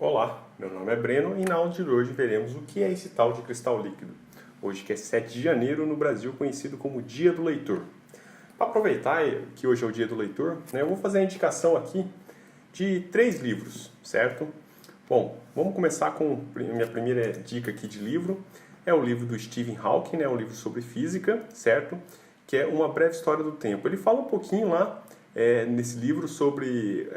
Olá, meu nome é Breno e na aula de hoje veremos o que é esse tal de cristal líquido. Hoje que é 7 de janeiro no Brasil, conhecido como Dia do Leitor. Para aproveitar que hoje é o Dia do Leitor, eu vou fazer a indicação aqui de 3 livros, certo? Bom, vamos começar com a minha primeira dica aqui de livro. É o livro do Stephen Hawking, um livro sobre física, certo? Que é Uma Breve História do Tempo. Ele fala um pouquinho lá nesse livro sobre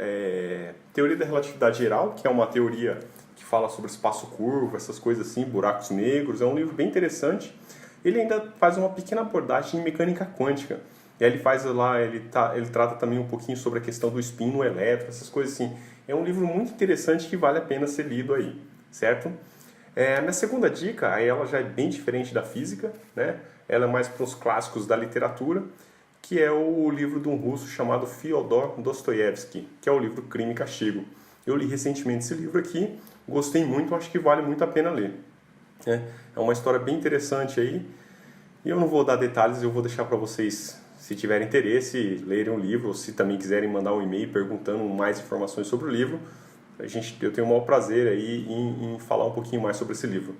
teoria da relatividade geral, que é uma teoria que fala sobre espaço curvo, essas coisas assim, buracos negros. É um livro bem interessante. Ele ainda faz uma pequena abordagem em mecânica quântica. E aí ele faz lá, ele trata também um pouquinho sobre a questão do spin no elétron, essas coisas assim. É um livro muito interessante que vale a pena ser lido aí, certo? A minha segunda dica, aí ela já é bem diferente da física, né? Ela é mais para os clássicos da literatura, que é o livro de um russo chamado Fyodor Dostoiévski, que é o livro Crime e Castigo. Eu li recentemente esse livro aqui, gostei muito, acho que vale muito a pena ler. É uma história bem interessante aí, e eu não vou dar detalhes, eu vou deixar para vocês, se tiverem interesse, lerem o livro, ou se também quiserem mandar um e-mail perguntando mais informações sobre o livro, eu tenho o maior prazer aí em falar um pouquinho mais sobre esse livro.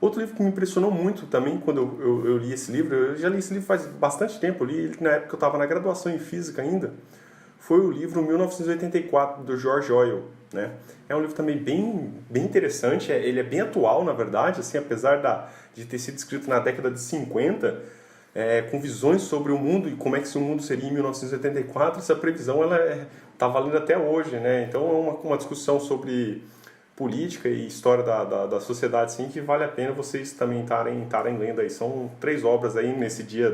Outro livro que me impressionou muito também quando eu li esse livro, eu já li esse livro faz bastante tempo, eu li ele na época que eu estava na graduação em Física ainda, foi o livro 1984, do George Orwell. Né? É um livro também bem interessante, ele é bem atual, na verdade, assim, apesar de ter sido escrito na década de 50, com visões sobre o mundo e como é que esse mundo seria em 1984, essa previsão está valendo até hoje. Né? Então é uma discussão sobre política e história da sociedade, sim, que vale a pena vocês também estarem lendo aí. São 3 obras aí nesse dia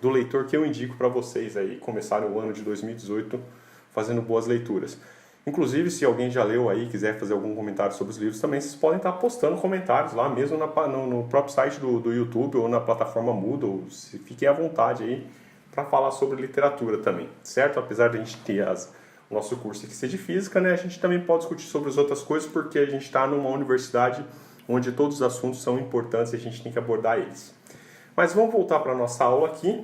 do leitor que eu indico para vocês aí começarem o ano de 2018 fazendo boas leituras. Inclusive, se alguém já leu aí e quiser fazer algum comentário sobre os livros também, vocês podem estar postando comentários lá mesmo no próprio site do YouTube ou na plataforma Moodle. Fiquem à vontade aí para falar sobre literatura também, certo? Apesar de a gente ter o nosso curso aqui ser de física, né, a gente também pode discutir sobre as outras coisas porque a gente está numa universidade onde todos os assuntos são importantes e a gente tem que abordar eles. Mas vamos voltar para a nossa aula aqui,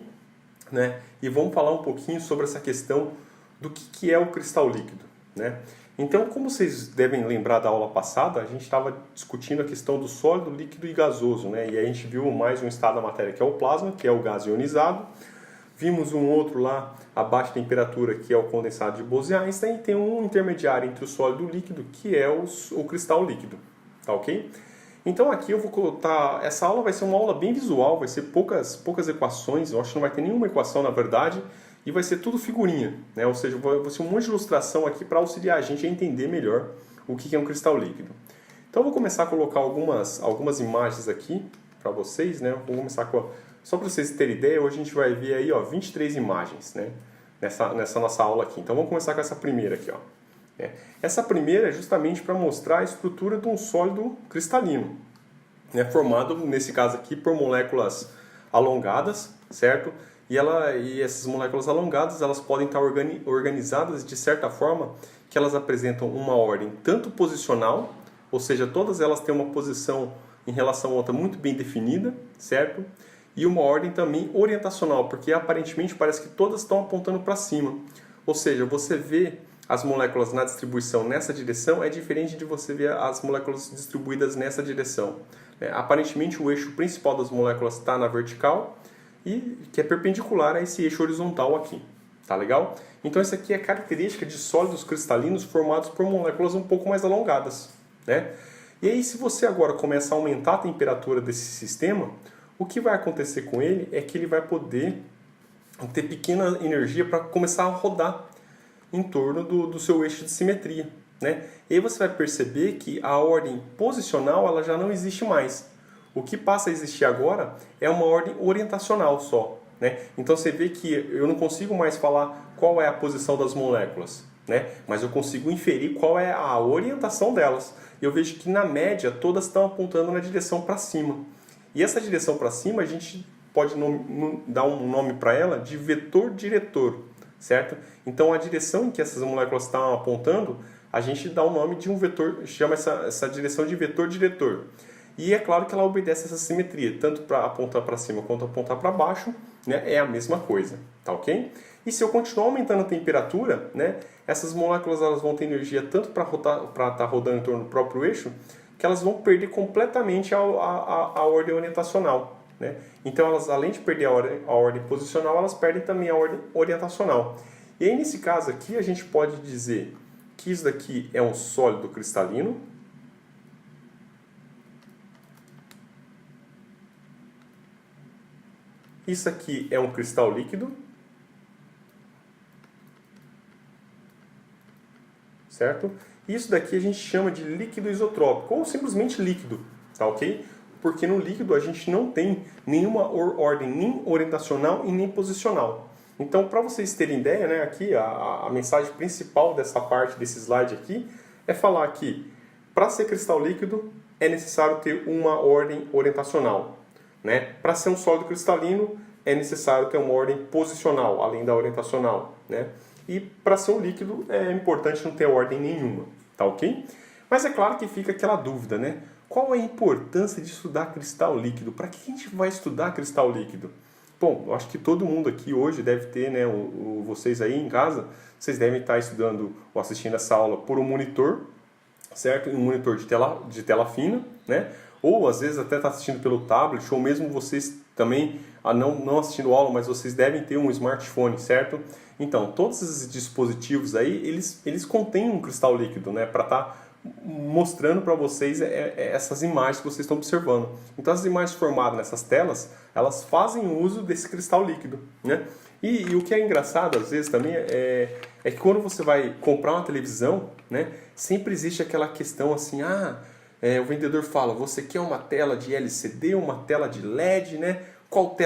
né, e vamos falar um pouquinho sobre essa questão do que é o cristal líquido. Né? Então, como vocês devem lembrar da aula passada, a gente estava discutindo a questão do sólido, líquido e gasoso. Né? E aí a gente viu mais um estado da matéria que é o plasma, que é o gás ionizado. Vimos um outro lá a baixa temperatura, que é o condensado de Bose-Einstein, e tem um intermediário entre o sólido e o líquido, que é o cristal líquido. Tá ok? Então aqui eu vou colocar... Essa aula vai ser uma aula bem visual, vai ser poucas equações, eu acho que não vai ter nenhuma equação na verdade, e vai ser tudo figurinha, né? Ou seja, vai ser um monte de ilustração aqui para auxiliar a gente a entender melhor o que é um cristal líquido. Então eu vou começar a colocar algumas imagens aqui para vocês, né? Vou começar só para vocês terem ideia, hoje a gente vai ver aí, 23 imagens, né? Nessa nossa aula aqui. Então vamos começar com essa primeira aqui, Essa primeira é justamente para mostrar a estrutura de um sólido cristalino, né? Formado, nesse caso aqui, por moléculas alongadas, certo? E essas moléculas alongadas, elas podem estar organizadas de certa forma que elas apresentam uma ordem tanto posicional, ou seja, todas elas têm uma posição em relação a outra muito bem definida, certo? E uma ordem também orientacional, porque aparentemente parece que todas estão apontando para cima. Ou seja, você vê as moléculas na distribuição nessa direção é diferente de você ver as moléculas distribuídas nessa direção. Aparentemente o eixo principal das moléculas está na vertical, e que é perpendicular a esse eixo horizontal aqui. Tá legal? Então isso aqui é característica de sólidos cristalinos formados por moléculas um pouco mais alongadas. Né? E aí se você agora começa a aumentar a temperatura desse sistema, o que vai acontecer com ele é que ele vai poder ter pequena energia para começar a rodar em torno do seu eixo de simetria. Né? E aí você vai perceber que a ordem posicional ela já não existe mais. O que passa a existir agora é uma ordem orientacional só. Né? Então você vê que eu não consigo mais falar qual é a posição das moléculas, né? Mas eu consigo inferir qual é a orientação delas. E eu vejo que na média todas estão apontando na direção para cima. E essa direção para cima a gente pode dar um nome para ela de vetor diretor, certo? Então a direção em que essas moléculas estão apontando, a gente dá o nome de um vetor, chama essa direção de vetor diretor. E é claro que ela obedece essa simetria, tanto para apontar para cima quanto apontar para baixo, né, é a mesma coisa, tá ok? E se eu continuar aumentando a temperatura, né, essas moléculas elas vão ter energia tanto para estar rodando em torno do próprio eixo, que elas vão perder completamente a ordem orientacional. Né? Então, elas, além de perder a ordem posicional, elas perdem também a ordem orientacional. E aí, nesse caso aqui, a gente pode dizer que isso daqui é um sólido cristalino. Isso aqui é um cristal líquido. Certo? Isso daqui a gente chama de líquido isotrópico, ou simplesmente líquido, tá ok? Porque no líquido a gente não tem nenhuma ordem nem orientacional e nem posicional. Então, para vocês terem ideia, né, aqui a mensagem principal dessa parte desse slide aqui é falar que para ser cristal líquido é necessário ter uma ordem orientacional. Né? Para ser um sólido cristalino é necessário ter uma ordem posicional, além da orientacional. Né? E para ser um líquido é importante não ter ordem nenhuma, tá ok? Mas é claro que fica aquela dúvida, né? Qual é a importância de estudar cristal líquido? Para que a gente vai estudar cristal líquido? Bom, eu acho que todo mundo aqui hoje deve ter, né, vocês aí em casa, vocês devem estar estudando ou assistindo essa aula por um monitor, certo? Um monitor de tela fina, né? Ou às vezes até está assistindo pelo tablet, ou mesmo vocês também, não assistindo aula, mas vocês devem ter um smartphone, certo? Então, todos esses dispositivos aí, eles contêm um cristal líquido, né? Para estar mostrando para vocês essas imagens que vocês estão observando. Então, as imagens formadas nessas telas, elas fazem uso desse cristal líquido, né? E o que é engraçado, às vezes, também, é que quando você vai comprar uma televisão, né? Sempre existe aquela questão assim, o vendedor fala, você quer uma tela de LCD, uma tela de LED, né? Qual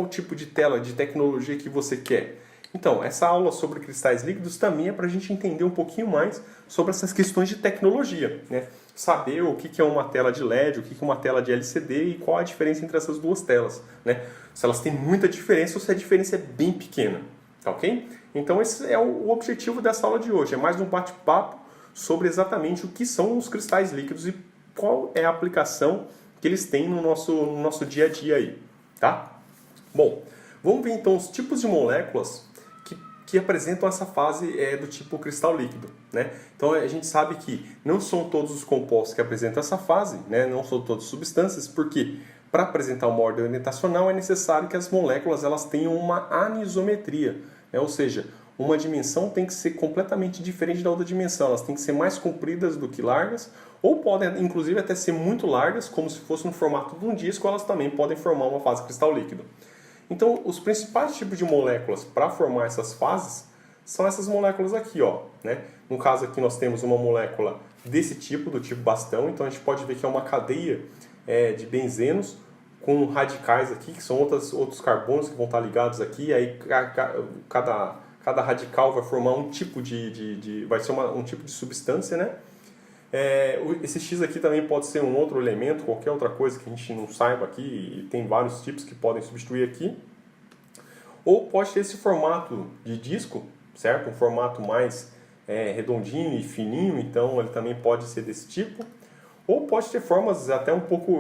tipo de tela, de tecnologia que você quer? Então, essa aula sobre cristais líquidos também é para a gente entender um pouquinho mais sobre essas questões de tecnologia, né? Saber o que é uma tela de LED, o que é uma tela de LCD e qual a diferença entre essas duas telas, né? Se elas têm muita diferença ou se a diferença é bem pequena, tá ok? Então, esse é o objetivo dessa aula de hoje, é mais um bate-papo sobre exatamente o que são os cristais líquidos e qual é a aplicação que eles têm no nosso dia a dia aí, tá? Bom, vamos ver então os tipos de moléculas que apresentam essa fase do tipo cristal líquido, né? Então a gente sabe que não são todos os compostos que apresentam essa fase, né? Não são todas as substâncias, porque para apresentar uma ordem orientacional é necessário que as moléculas elas tenham uma anisometria, né? Ou seja, uma dimensão tem que ser completamente diferente da outra dimensão, elas têm que ser mais compridas do que largas, ou podem inclusive até ser muito largas, como se fosse no formato de um disco, elas também podem formar uma fase cristal líquido. Então, os principais tipos de moléculas para formar essas fases são essas moléculas aqui, ó, né? No caso aqui nós temos uma molécula desse tipo, do tipo bastão, então a gente pode ver que é uma cadeia de benzenos com radicais aqui, que são outros carbonos que vão estar ligados aqui, e aí cada radical vai formar um tipo vai ser um tipo de substância, né? Esse X aqui também pode ser um outro elemento, qualquer outra coisa que a gente não saiba aqui, e tem vários tipos que podem substituir aqui. Ou pode ter esse formato de disco, certo? Um formato mais redondinho e fininho, então ele também pode ser desse tipo. Ou pode ter formas até um pouco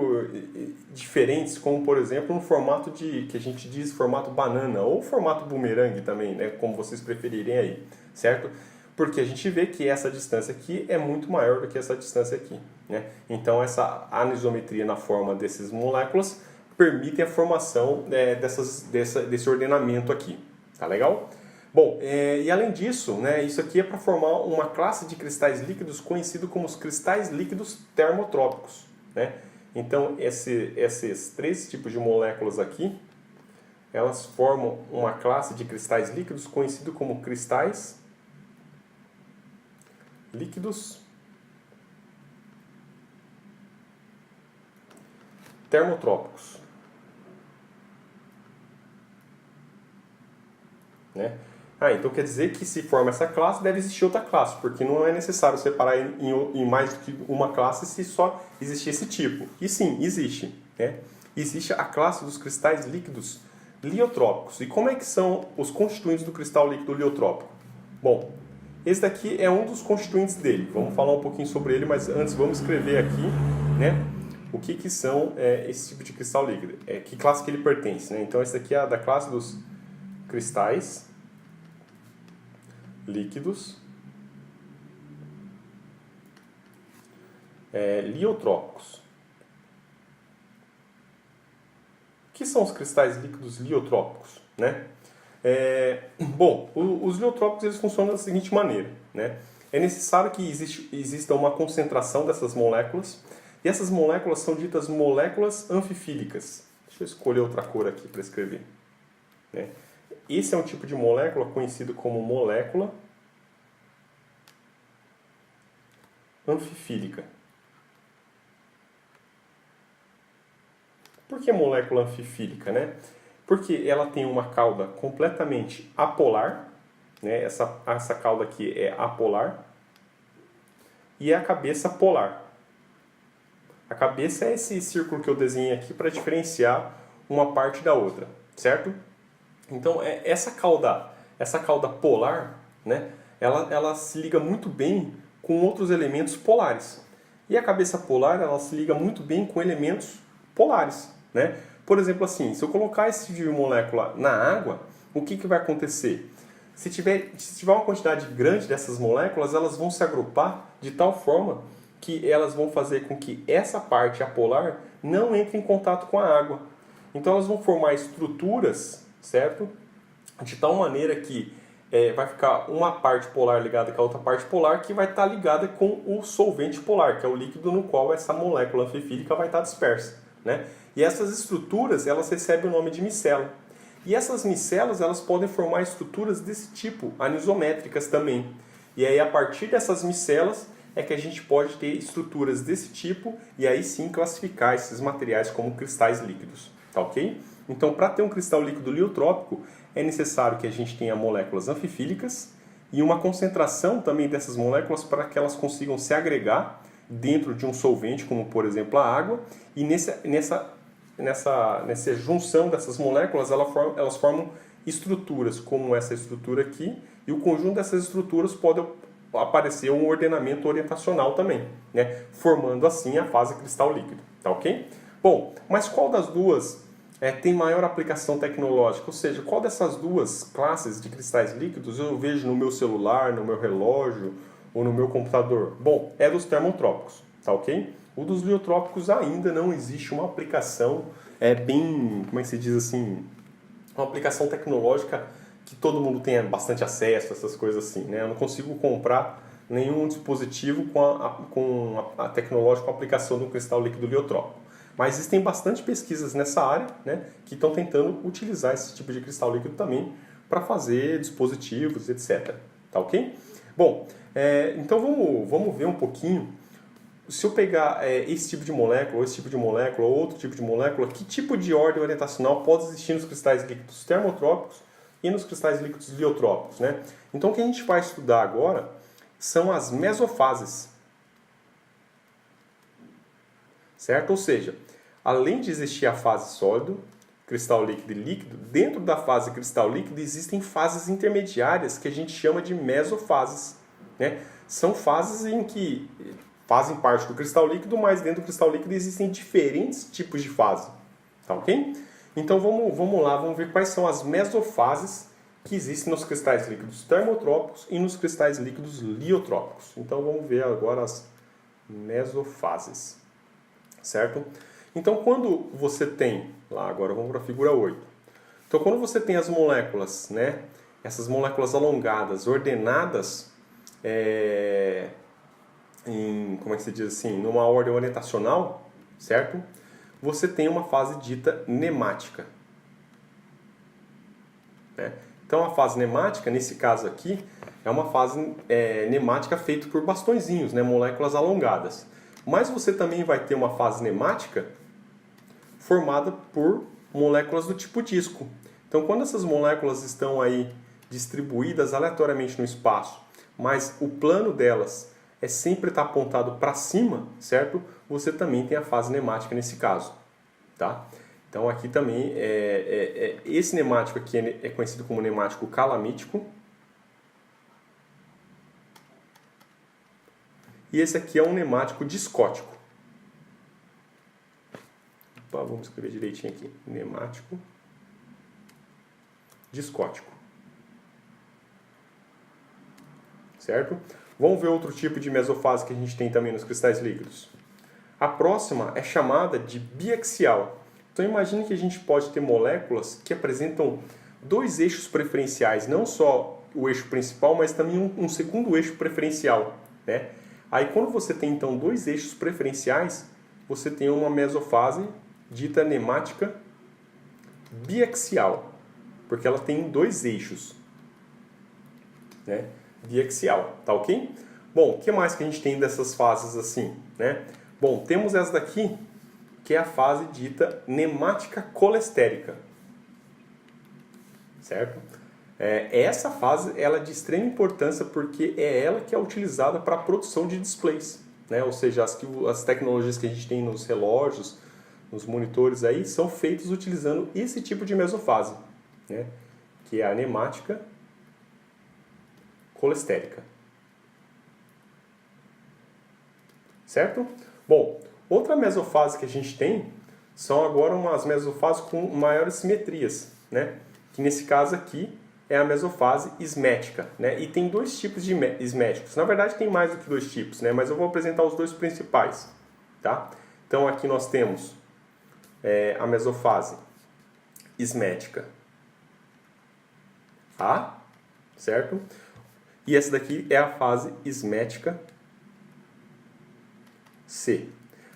diferentes, como por exemplo no formato que a gente diz formato banana, ou formato bumerangue também, né? Como vocês preferirem aí, certo? Porque a gente vê que essa distância aqui é muito maior do que essa distância aqui, né? Então essa anisometria na forma dessas moléculas permite a formação desse ordenamento aqui, tá legal? Bom, e além disso, né, isso aqui é para formar uma classe de cristais líquidos conhecido como os cristais líquidos termotrópicos, né? Então esses três tipos de moléculas aqui, elas formam uma classe de cristais líquidos conhecido como cristais líquidos termotrópicos, né? Então quer dizer que se forma essa classe, deve existir outra classe, porque não é necessário separar em mais do que uma classe se só existir esse tipo. E sim, existe, né? Existe a classe dos cristais líquidos liotrópicos. E como é que são os constituintes do cristal líquido liotrópico? Bom, esse daqui é um dos constituintes dele. Vamos falar um pouquinho sobre ele, mas antes vamos escrever aqui, né? o que são esse tipo de cristal líquido, que classe que ele pertence, né? Então esse daqui é da classe dos cristais líquidos liotrópicos. O que são os cristais líquidos liotrópicos, né? Bom, os liotrópicos eles funcionam da seguinte maneira, né? É necessário que exista uma concentração dessas moléculas, e essas moléculas são ditas moléculas anfifílicas. Deixa eu escolher outra cor aqui para escrever, né? Esse é um tipo de molécula conhecido como molécula anfifílica. Por que molécula anfifílica, né? Porque ela tem uma cauda completamente apolar, né? Essa cauda aqui é apolar, e a cabeça polar. A cabeça é esse círculo que eu desenhei aqui para diferenciar uma parte da outra, certo? Então, essa cauda polar, né? Ela se liga muito bem com outros elementos polares. E a cabeça polar, ela se liga muito bem com elementos polares, né? Por exemplo, assim, se eu colocar esse tipo de molécula na água, o que vai acontecer? Se tiver uma quantidade grande dessas moléculas, elas vão se agrupar de tal forma que elas vão fazer com que essa parte apolar não entre em contato com a água. Então elas vão formar estruturas, certo? De tal maneira que vai ficar uma parte polar ligada com a outra parte polar, que vai estar ligada com o solvente polar, que é o líquido no qual essa molécula anfifílica vai estar dispersa, né? E essas estruturas, elas recebem o nome de micela. E essas micelas, elas podem formar estruturas desse tipo, anisométricas também. E aí, a partir dessas micelas, é que a gente pode ter estruturas desse tipo e aí sim classificar esses materiais como cristais líquidos, tá ok? Então, para ter um cristal líquido liotrópico, é necessário que a gente tenha moléculas anfifílicas e uma concentração também dessas moléculas para que elas consigam se agregar dentro de um solvente, como por exemplo a água, e nessa junção dessas moléculas, elas formam estruturas, como essa estrutura aqui, e o conjunto dessas estruturas pode aparecer um ordenamento orientacional também, né? Formando assim a fase cristal líquido, tá ok? Bom, mas qual das duas tem maior aplicação tecnológica? Ou seja, qual dessas duas classes de cristais líquidos eu vejo no meu celular, no meu relógio ou no meu computador? Bom, é dos termotrópicos, tá ok? O dos liotrópicos ainda não existe uma aplicação bem, como é que se diz assim, uma aplicação tecnológica que todo mundo tenha bastante acesso, essas coisas assim, né? Eu não consigo comprar nenhum dispositivo com a tecnológica com a aplicação do cristal líquido liotrópico. Mas existem bastante pesquisas nessa área, né, que estão tentando utilizar esse tipo de cristal líquido também para fazer dispositivos, etc. Tá ok? Bom, então vamos ver um pouquinho. Se eu pegar esse tipo de molécula, ou esse tipo de molécula, ou outro tipo de molécula, que tipo de ordem orientacional pode existir nos cristais líquidos termotrópicos e nos cristais líquidos liotrópicos, né? Então o que a gente vai estudar agora são as mesofases, certo? Ou seja, além de existir a fase sólido, cristal líquido e líquido, dentro da fase cristal líquido existem fases intermediárias que a gente chama de mesofases, né? São fases em que fazem parte do cristal líquido, mas dentro do cristal líquido existem diferentes tipos de fase, tá ok? Então vamos lá, vamos ver quais são as mesofases que existem nos cristais líquidos termotrópicos e nos cristais líquidos liotrópicos. Então vamos ver agora as mesofases, certo? Então quando você tem, lá agora vamos para a figura 8. Então quando você tem as moléculas, né, essas moléculas alongadas, ordenadas como é que se diz assim, numa ordem orientacional, certo? Você tem uma fase dita nemática, né? Então a fase nemática, nesse caso aqui, é uma fase nemática feita por bastõezinhos, né, moléculas alongadas. Mas você também vai ter uma fase nemática formada por moléculas do tipo disco. Então quando essas moléculas estão aí distribuídas aleatoriamente no espaço, mas o plano delas sempre está apontado para cima, certo? Você também tem a fase nemática nesse caso, tá? Então aqui também, esse nemático aqui é conhecido como nemático calamítico. E esse aqui é um nemático discótico. Opa, vamos escrever direitinho aqui. Pneumático discótico. Certo? Vamos ver outro tipo de mesofase que a gente tem também nos cristais líquidos. A próxima é chamada de biaxial. Então imagine que a gente pode ter moléculas que apresentam dois eixos preferenciais, não só o eixo principal, mas também um segundo eixo preferencial, né? Aí quando você tem então dois eixos preferenciais, você tem uma mesofase dita nemática biaxial, porque ela tem dois eixos, né? Biaxial, tá ok? Bom, o que mais que a gente tem dessas fases assim, né? Bom, temos essa daqui, que é a fase dita nemática colestérica, certo? Essa fase ela é de extrema importância porque é ela que é utilizada para a produção de displays, né? Ou seja, as tecnologias que a gente tem nos relógios, nos monitores aí, são feitas utilizando esse tipo de mesofase, né? Que é a nemática colestérica. Certo? Bom, outra mesofase que a gente tem são agora umas mesofases com maiores simetrias, né? Que nesse caso aqui é a mesofase ismética, né? E tem dois tipos de isméticos. Na verdade tem mais do que dois tipos, né? Mas eu vou apresentar os dois principais, tá? Então aqui nós temos a mesofase ismética A, certo? E essa daqui é a fase ismética C,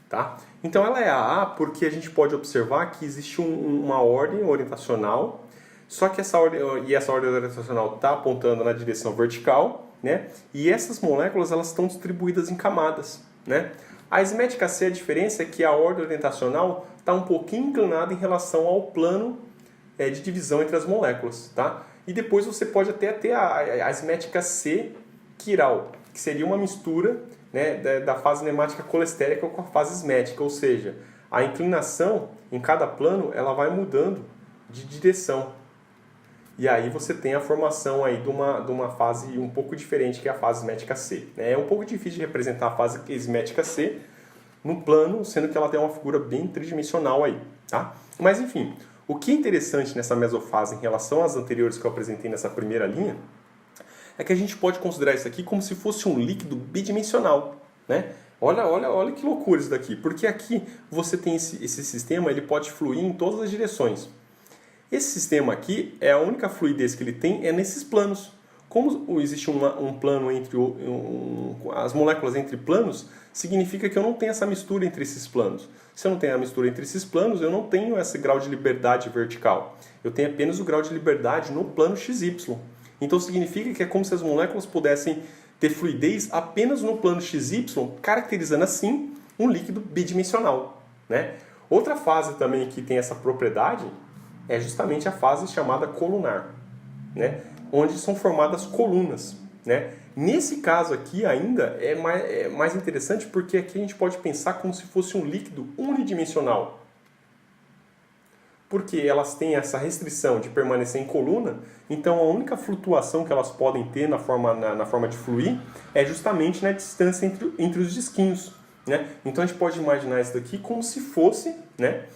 tá? Então ela é a A porque a gente pode observar que existe uma ordem orientacional, só que essa ordem orientacional está apontando na direção vertical, né? E essas moléculas elas estão distribuídas em camadas, né? A ismética C, a diferença é que a ordem orientacional está um pouquinho inclinada em relação ao plano de divisão entre as moléculas, tá? E depois você pode até ter a ismética C quiral, que seria uma mistura, né, da fase nemática colestérica com a fase ismética, ou seja, a inclinação em cada plano ela vai mudando de direção. E aí você tem a formação aí de uma fase um pouco diferente, que é a fase ismética C. É um pouco difícil de representar a fase ismética C no plano, sendo que ela tem uma figura bem tridimensional aí, tá? Mas enfim, o que é interessante nessa mesofase em relação às anteriores que eu apresentei nessa primeira linha é que a gente pode considerar isso aqui como se fosse um líquido bidimensional, né? Olha que loucura isso daqui, porque aqui você tem esse sistema, ele pode fluir em todas as direções. Esse sistema aqui, a única fluidez que ele tem é nesses planos. Como existe um plano entre as moléculas entre planos, significa que eu não tenho essa mistura entre esses planos. Se eu não tenho a mistura entre esses planos, eu não tenho esse grau de liberdade vertical. Eu tenho apenas o grau de liberdade no plano XY. Então significa que é como se as moléculas pudessem ter fluidez apenas no plano XY, caracterizando assim um líquido bidimensional, né? Outra fase também que tem essa propriedade é justamente a fase chamada colunar, né? Onde são formadas colunas, né? Nesse caso aqui ainda é mais interessante porque aqui a gente pode pensar como se fosse um líquido unidimensional. Porque elas têm essa restrição de permanecer em coluna, então a única flutuação que elas podem ter na forma de fluir é justamente na distância entre os disquinhos, né? Então a gente pode imaginar isso daqui como se fosse, né,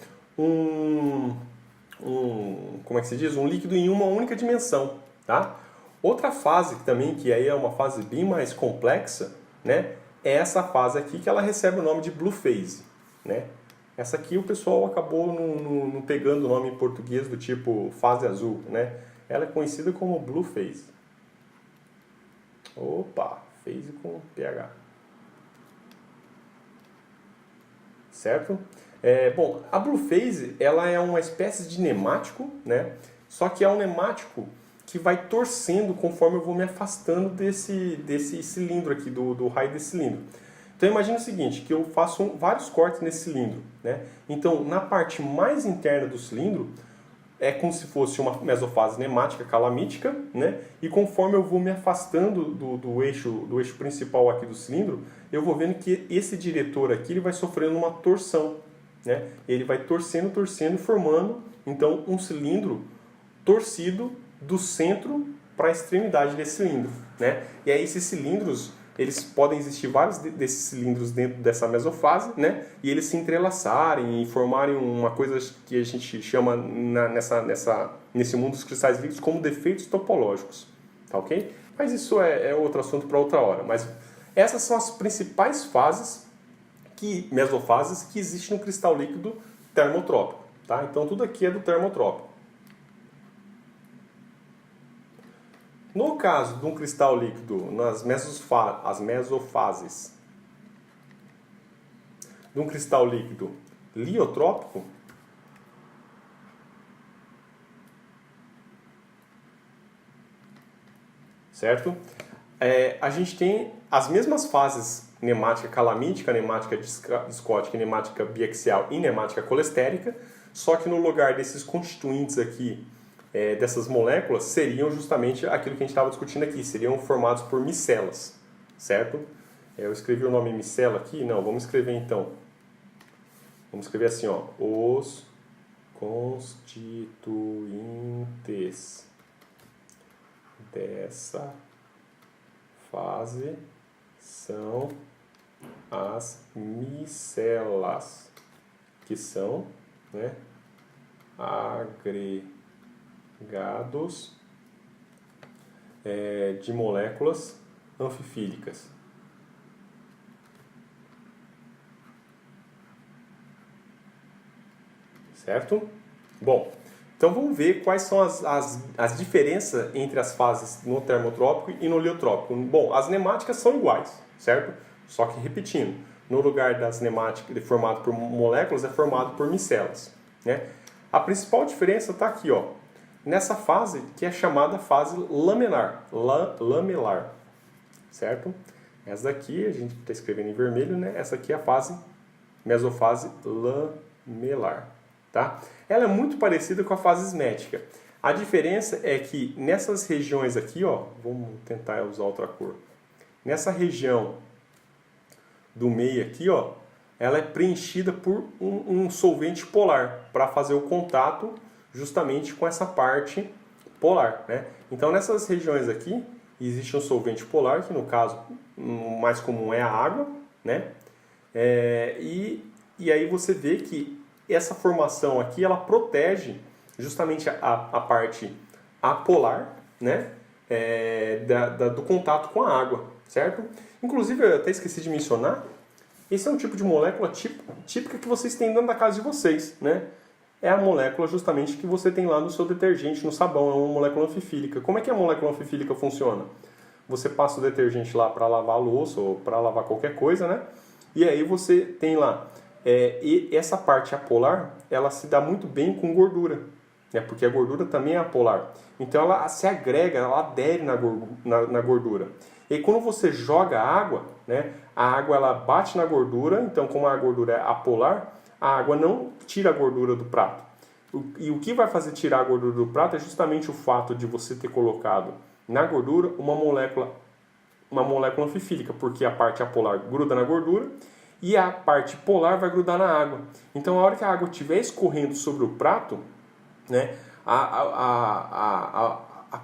como é que se diz? Um líquido em uma única dimensão, tá? Outra fase também, que aí é uma fase bem mais complexa, né, é essa fase aqui que ela recebe o nome de blue phase, né? Essa aqui o pessoal acabou não pegando o nome em português do tipo fase azul, né? Ela é conhecida como blue phase. Opa, phase com PH. Certo? Bom, a blue phase ela é uma espécie de nemático, né? Só que é um nemático que vai torcendo conforme eu vou me afastando desse cilindro aqui, do raio desse cilindro. Então imagina o seguinte, que eu faço vários cortes nesse cilindro, né? Então na parte mais interna do cilindro é como se fosse uma mesofase nemática calamítica, né? E conforme eu vou me afastando do eixo principal aqui do cilindro, eu vou vendo que esse diretor aqui ele vai sofrendo uma torção, né? Ele vai torcendo, formando então um cilindro torcido do centro para a extremidade desse cilindro, né? E aí esses cilindros eles podem existir vários desses cilindros dentro dessa mesofase, né? E eles se entrelaçarem e formarem uma coisa que a gente chama nesse mundo dos cristais líquidos como defeitos topológicos, tá ok? Mas isso é outro assunto para outra hora. Mas essas são as principais fases, mesofases, que existem no cristal líquido termotrópico, tá? Então tudo aqui é do termotrópico. No caso de um cristal líquido, as mesofases de um cristal líquido liotrópico, certo? A gente tem as mesmas fases nemática calamítica, nemática discótica, nemática biaxial e nemática colestérica, só que no lugar desses constituintes aqui, dessas moléculas, seriam justamente aquilo que a gente estava discutindo aqui, seriam formados por micelas, certo? Eu escrevi o nome micela aqui? Não, vamos escrever então. Vamos escrever assim, ó, os constituintes dessa fase são as micelas, que são, né, agregados de moléculas anfifílicas. Certo? Bom, então vamos ver quais são as diferenças entre as fases no termotrópico e no liotrópico. Bom, as nemáticas são iguais, certo? Só que repetindo, no lugar das nemáticas formado por moléculas, é formado por micelas, né? A principal diferença está aqui, ó, nessa fase que é chamada fase lamelar, certo? Essa daqui, a gente está escrevendo em vermelho, né? Essa aqui é a fase, mesofase lamelar, tá? Ela é muito parecida com a fase esmética. A diferença é que nessas regiões aqui, ó, vamos tentar usar outra cor. Nessa região do meio aqui, ó, ela é preenchida por um solvente polar para fazer o contato justamente com essa parte polar, né? Então nessas regiões aqui existe um solvente polar, que no caso o mais comum é a água, né? E aí você vê que essa formação aqui ela protege justamente a parte apolar, né? Do contato com a água, certo? Inclusive eu até esqueci de mencionar, esse é um tipo de molécula típica que vocês têm dentro da casa de vocês, né? É a molécula justamente que você tem lá no seu detergente, no sabão, é uma molécula anfifílica. Como é que a molécula anfifílica funciona? Você passa o detergente lá para lavar a louça ou para lavar qualquer coisa, né? E aí você tem lá, e essa parte apolar, ela se dá muito bem com gordura, né? Porque a gordura também é apolar. Então ela se agrega, ela adere na gordura. E aí, quando você joga água, né, a água ela bate na gordura, então como a gordura é apolar, a água não tira a gordura do prato. E o que vai fazer tirar a gordura do prato é justamente o fato de você ter colocado na gordura uma molécula anfifílica, porque a parte apolar gruda na gordura e a parte polar vai grudar na água. Então, a hora que a água estiver escorrendo sobre o prato, né, a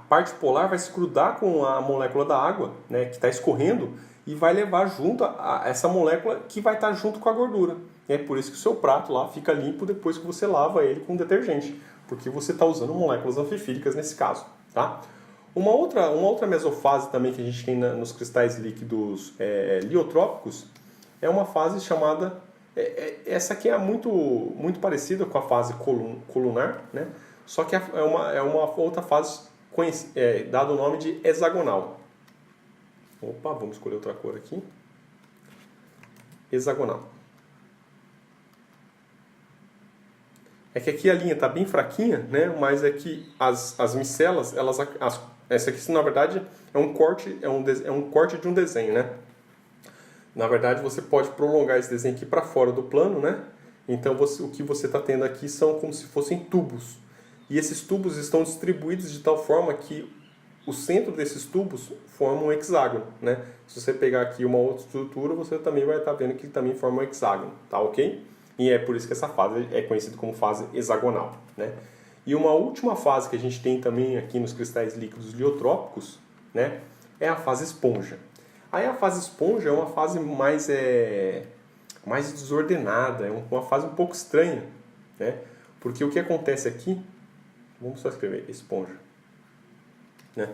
parte polar vai se grudar com a molécula da água, né, que está escorrendo, e vai levar junto essa molécula que vai estar junto com a gordura. É por isso que o seu prato lá fica limpo depois que você lava ele com detergente, porque você está usando moléculas anfifílicas nesse caso, tá? Uma outra mesofase também que a gente tem nos cristais líquidos liotrópicos é uma fase chamada... essa aqui é muito parecida com a fase colunar, né? Só que é uma outra fase dado o nome de hexagonal. Opa, vamos escolher outra cor aqui. Hexagonal. É que aqui a linha está bem fraquinha, né? Mas é que as micelas, essa aqui na verdade é um corte de um desenho, né? Na verdade você pode prolongar esse desenho aqui para fora do plano, né? Então o que você está tendo aqui são como se fossem tubos. E esses tubos estão distribuídos de tal forma que o centro desses tubos forma um hexágono, né? Se você pegar aqui uma outra estrutura, você também vai estar vendo que também forma um hexágono, tá ok? E é por isso que essa fase é conhecida como fase hexagonal, né? E uma última fase que a gente tem também aqui nos cristais líquidos liotrópicos, né, é a fase esponja. Aí a fase esponja é uma fase mais desordenada, é uma fase um pouco estranha, né? Porque o que acontece aqui, vamos só escrever esponja, né?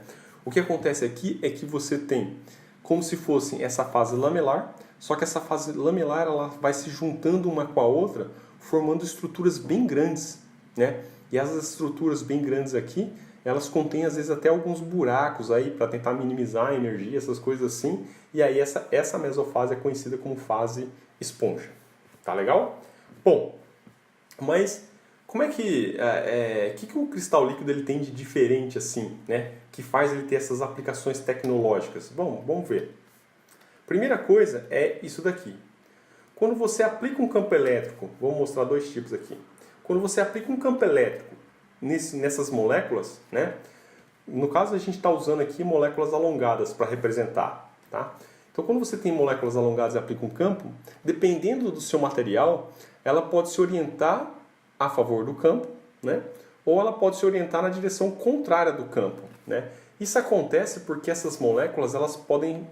O que acontece aqui é que você tem como se fosse essa fase lamelar, só que essa fase lamelar ela vai se juntando uma com a outra, formando estruturas bem grandes, né? E essas estruturas bem grandes aqui, elas contêm às vezes até alguns buracos aí para tentar minimizar a energia, essas coisas assim. E aí essa mesofase é conhecida como fase esponja. Tá legal? Bom, mas como é que que o cristal líquido ele tem de diferente assim, né? Que faz ele ter essas aplicações tecnológicas? Bom, vamos ver. Primeira coisa é isso daqui. Quando você aplica um campo elétrico, vou mostrar dois tipos aqui. Quando você aplica um campo elétrico nessas moléculas, né? No caso a gente está usando aqui moléculas alongadas para representar, tá? Então quando você tem moléculas alongadas e aplica um campo, dependendo do seu material, ela pode se orientar a favor do campo, né? Ou ela pode se orientar na direção contrária do campo, né? Isso acontece porque essas moléculas elas podem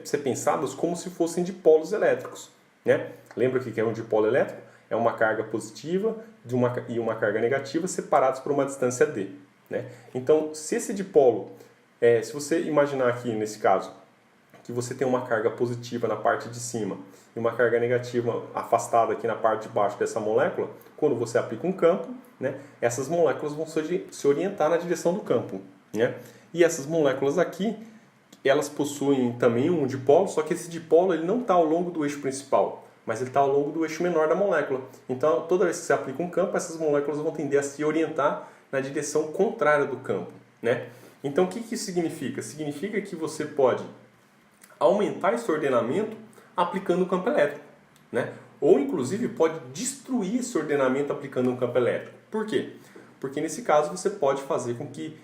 ser pensadas como se fossem dipolos elétricos, né? Lembra o que é um dipolo elétrico? É uma carga positiva e uma carga negativa separados por uma distância d, né? Então, se esse dipolo, se você imaginar aqui nesse caso, que você tem uma carga positiva na parte de cima e uma carga negativa afastada aqui na parte de baixo dessa molécula, quando você aplica um campo, né, essas moléculas vão se orientar na direção do campo, né? E essas moléculas aqui, elas possuem também um dipolo, só que esse dipolo ele não está ao longo do eixo principal, mas ele está ao longo do eixo menor da molécula. Então, toda vez que você aplica um campo, essas moléculas vão tender a se orientar na direção contrária do campo, né? Então, o que isso significa? Significa que você pode aumentar esse ordenamento aplicando um campo elétrico, né? Ou, inclusive, pode destruir esse ordenamento aplicando um campo elétrico. Por quê? Porque, nesse caso, você pode fazer com que,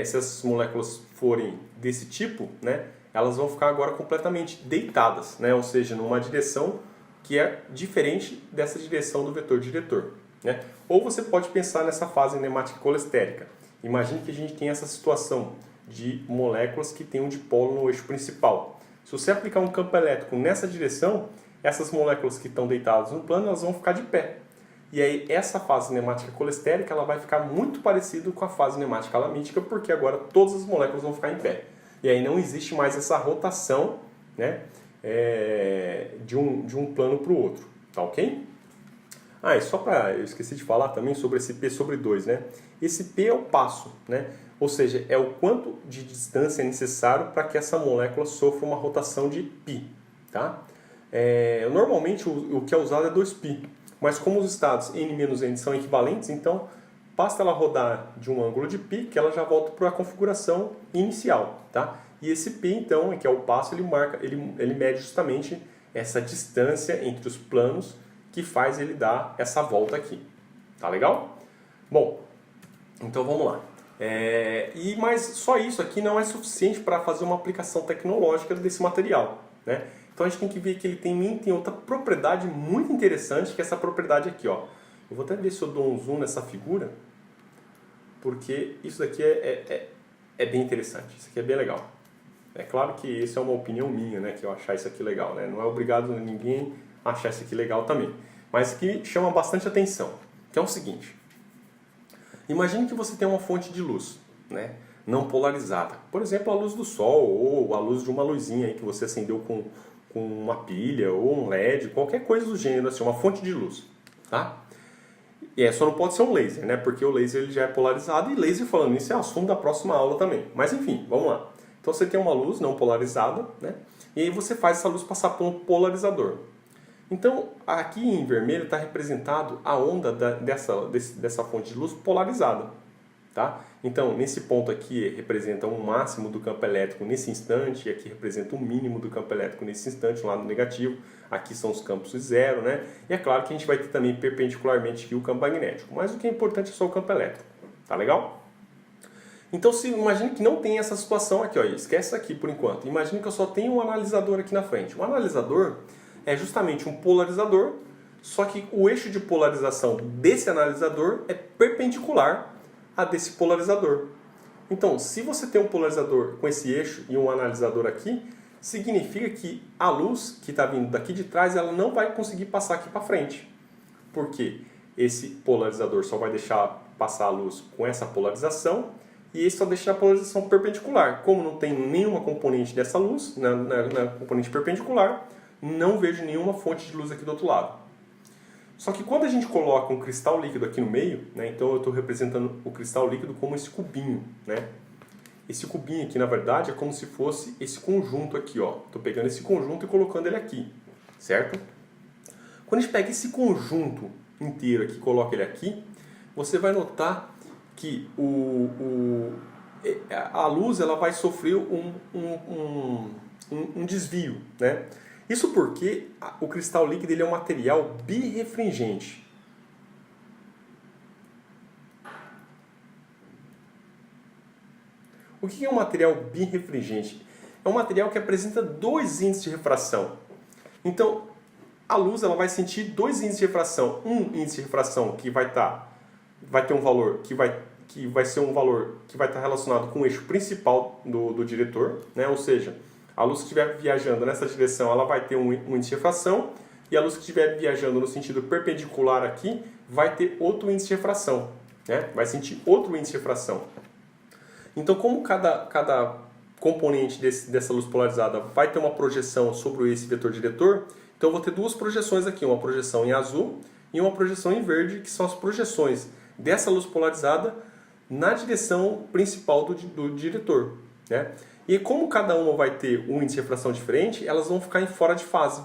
se as moléculas forem desse tipo, né, elas vão ficar agora completamente deitadas, né? Ou seja, numa direção que é diferente dessa direção do vetor diretor, né? Ou você pode pensar nessa fase enemática colestérica. Imagine que a gente tem essa situação de moléculas que têm um dipolo no eixo principal. Se você aplicar um campo elétrico nessa direção, essas moléculas que estão deitadas no plano, elas vão ficar de pé. E aí essa fase enemática colestérica ela vai ficar muito parecida com a fase enemática alamítica, porque agora todas as moléculas vão ficar em pé. E aí não existe mais essa rotação, né, de um plano para o outro. Tá ok? Ah, e só para... eu esqueci de falar também sobre esse P sobre 2, né? Esse P é o passo, né? Ou seja, é o quanto de distância é necessário para que essa molécula sofra uma rotação de π, tá? Normalmente o que é usado é 2π, mas como os estados n menos n são equivalentes, então basta ela rodar de um ângulo de π que ela já volta para a configuração inicial, tá? E esse π, então, que é o passo, ele mede justamente essa distância entre os planos que faz ele dar essa volta aqui. Tá legal? Bom, então vamos lá. Mas só isso aqui não é suficiente para fazer uma aplicação tecnológica desse material, né? Então a gente tem que ver que ele tem outra propriedade muito interessante, que é essa propriedade aqui, ó. Eu vou até ver se eu dou um zoom nessa figura, porque isso daqui é bem interessante, isso aqui é bem legal. É claro que isso é uma opinião minha, né, que eu achar isso aqui legal, né? Não é obrigado a ninguém achar isso aqui legal também. Mas que chama bastante atenção, que é o seguinte. Imagine que você tem uma fonte de luz, né, não polarizada. Por exemplo, a luz do sol ou a luz de uma luzinha aí que você acendeu com uma pilha ou um LED, qualquer coisa do gênero, assim, uma fonte de luz, tá? Só não pode ser um laser, né? Porque o laser ele já é polarizado e laser, falando isso, é assunto da próxima aula também. Mas enfim, vamos lá. Então você tem uma luz não polarizada, né? E aí você faz essa luz passar por um polarizador. Então aqui em vermelho está representado a onda dessa fonte de luz polarizada, tá? Então nesse ponto aqui representa um máximo do campo elétrico nesse instante, e aqui representa o mínimo do campo elétrico nesse instante, um lado negativo. Aqui são os campos zero, né? E é claro que a gente vai ter também perpendicularmente aqui o campo magnético. Mas o que é importante é só o campo elétrico, tá legal? Então, imagine que não tem essa situação aqui, ó, esquece isso aqui por enquanto. Imagine que eu só tenho um analisador aqui na frente. O analisador é justamente um polarizador, só que o eixo de polarização desse analisador é perpendicular a desse polarizador. Então, se você tem um polarizador com esse eixo e um analisador aqui, significa que a luz que está vindo daqui de trás, ela não vai conseguir passar aqui para frente. Por quê? Esse polarizador só vai deixar passar a luz com essa polarização e esse só deixa a polarização perpendicular. Como não tem nenhuma componente dessa luz, na componente perpendicular, não vejo nenhuma fonte de luz aqui do outro lado. Só que quando a gente coloca um cristal líquido aqui no meio, né, então eu estou representando o cristal líquido como esse cubinho, né? Esse cubinho aqui, na verdade, é como se fosse esse conjunto aqui, ó. Estou pegando esse conjunto e colocando ele aqui, certo? Quando a gente pega esse conjunto inteiro aqui e coloca ele aqui, você vai notar que a luz ela vai sofrer um desvio, né? Isso porque o cristal líquido ele é um material birrefringente. O que é um material birrefringente? É um material que apresenta dois índices de refração. Então, a luz ela vai sentir dois índices de refração. Um índice de refração que vai ter um valor que vai ser um valor que vai estar relacionado com o eixo principal do diretor, né? Ou seja, a luz que estiver viajando nessa direção ela vai ter um índice de refração e a luz que estiver viajando no sentido perpendicular aqui vai ter outro índice de refração, né? Vai sentir outro índice de refração. Então, como cada componente dessa luz polarizada vai ter uma projeção sobre esse vetor diretor, então eu vou ter duas projeções aqui, uma projeção em azul e uma projeção em verde, que são as projeções dessa luz polarizada na direção principal do diretor, né? E como cada uma vai ter um índice de refração diferente, elas vão ficar em fora de fase,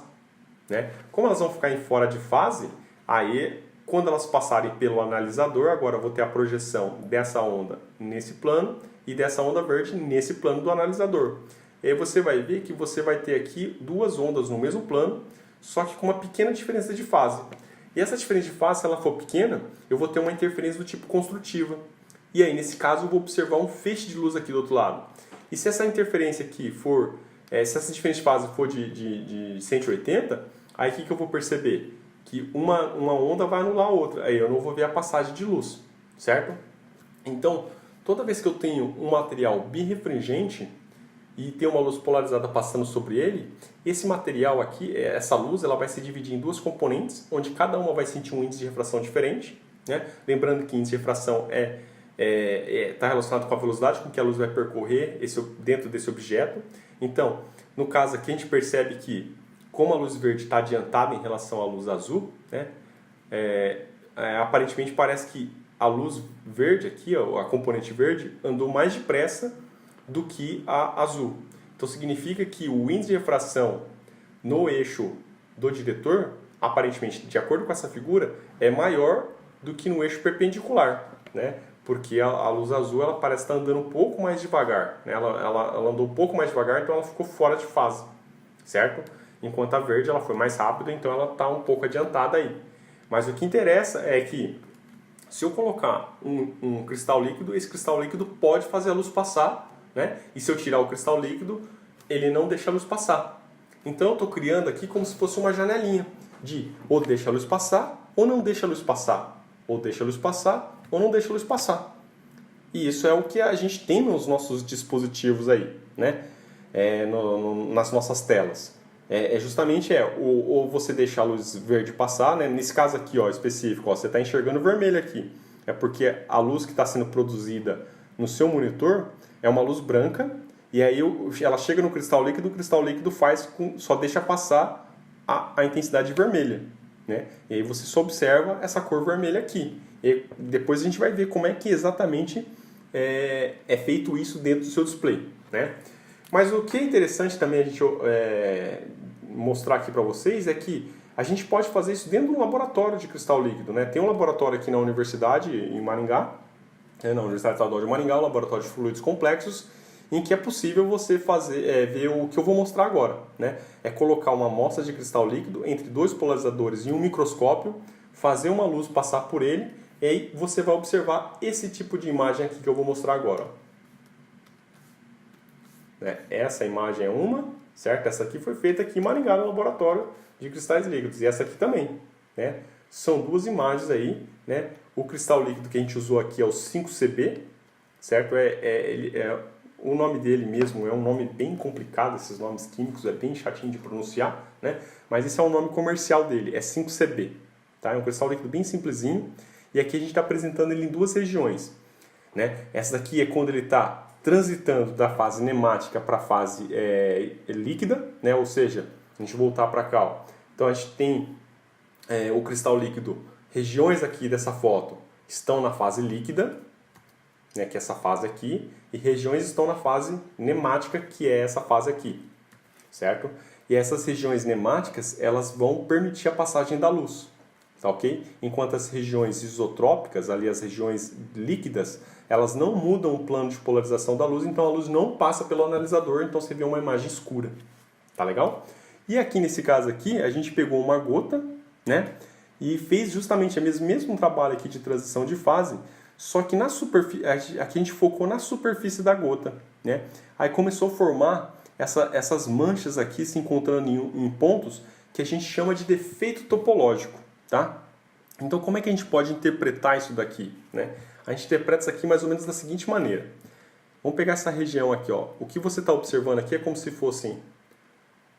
né? Como elas vão ficar em fora de fase, aí quando elas passarem pelo analisador, agora eu vou ter a projeção dessa onda nesse plano e dessa onda verde nesse plano do analisador. E aí você vai ver que você vai ter aqui duas ondas no mesmo plano, só que com uma pequena diferença de fase. E essa diferença de fase, se ela for pequena, eu vou ter uma interferência do tipo construtiva. E aí, nesse caso, eu vou observar um feixe de luz aqui do outro lado. E se essa interferência aqui for, se essa diferença de fase for de 180, aí o que eu vou perceber? Que uma onda vai anular a outra. Aí eu não vou ver a passagem de luz, certo? Então, toda vez que eu tenho um material birrefringente e tem uma luz polarizada passando sobre ele, esse material aqui, essa luz, ela vai se dividir em duas componentes, onde cada uma vai sentir um índice de refração diferente, né? Lembrando que índice de refração está relacionado com a velocidade com que a luz vai percorrer dentro desse objeto. Então, no caso aqui, a gente percebe que, como a luz verde está adiantada em relação à luz azul, né? Aparentemente parece que a luz verde aqui, ó, a componente verde, andou mais depressa do que a azul. Então significa que o índice de refração no eixo do diretor, aparentemente, de acordo com essa figura, é maior do que no eixo perpendicular, né? Porque a luz azul ela parece estar andando um pouco mais devagar, né? Ela andou um pouco mais devagar, então ela ficou fora de fase, certo? Enquanto a verde ela foi mais rápida, então ela está um pouco adiantada aí. Mas o que interessa é que se eu colocar um cristal líquido, esse cristal líquido pode fazer a luz passar, né? E se eu tirar o cristal líquido, ele não deixa a luz passar. Então eu estou criando aqui como se fosse uma janelinha de ou deixa a luz passar ou não deixa a luz passar. Ou deixa a luz passar ou não deixa a luz passar. E isso é o que a gente tem nos nossos dispositivos aí, né? Nas nossas telas. Justamente ou você deixa a luz verde passar, né? Nesse caso aqui, ó, específico, ó, você está enxergando vermelho aqui. É porque a luz que está sendo produzida no seu monitor é uma luz branca e aí ela chega no cristal líquido, o cristal líquido só deixa passar a intensidade vermelha, né? E aí você só observa essa cor vermelha aqui. E depois a gente vai ver como é que exatamente é feito isso dentro do seu display, né? Mas o que é interessante também a gente mostrar aqui para vocês é que a gente pode fazer isso dentro de um laboratório de cristal líquido, né? Tem um laboratório aqui na universidade, em Maringá, na Universidade Estadual de Maringá, um laboratório de fluidos complexos, em que é possível você ver o que eu vou mostrar agora, né? É colocar uma amostra de cristal líquido entre dois polarizadores em um microscópio, fazer uma luz passar por ele, e aí você vai observar esse tipo de imagem aqui que eu vou mostrar agora. Essa imagem é uma, certo? Essa aqui foi feita aqui em Maringá, no laboratório de cristais líquidos, e essa aqui também, né? São duas imagens aí, né? O cristal líquido que a gente usou aqui é o 5Cb, certo? O nome dele mesmo é um nome bem complicado, esses nomes químicos é bem chatinho de pronunciar, né? Mas esse é o nome comercial dele, é 5CB, tá? É um cristal líquido bem simplesinho, e aqui a gente está apresentando ele em duas regiões, né? Essa daqui é quando ele está transitando da fase nemática para a fase líquida, né? Ou seja, a gente voltar para cá, ó. Então a gente tem o cristal líquido, regiões aqui dessa foto estão na fase líquida, né, que é essa fase aqui, e regiões estão na fase nemática, que é essa fase aqui, certo? E essas regiões nemáticas, elas vão permitir a passagem da luz, tá ok? Enquanto as regiões isotrópicas, ali as regiões líquidas, elas não mudam o plano de polarização da luz, então a luz não passa pelo analisador, então você vê uma imagem escura, tá legal? E aqui nesse caso aqui, a gente pegou uma gota, né, e fez justamente o mesmo trabalho aqui de transição de fase, só que na superfície, aqui a gente focou na superfície da gota, né? Aí começou a formar essas manchas aqui se encontrando em pontos que a gente chama de defeito topológico, tá? Então como é que a gente pode interpretar isso daqui, né? A gente interpreta isso aqui mais ou menos da seguinte maneira. Vamos pegar essa região aqui, ó. O que você está observando aqui é como se fossem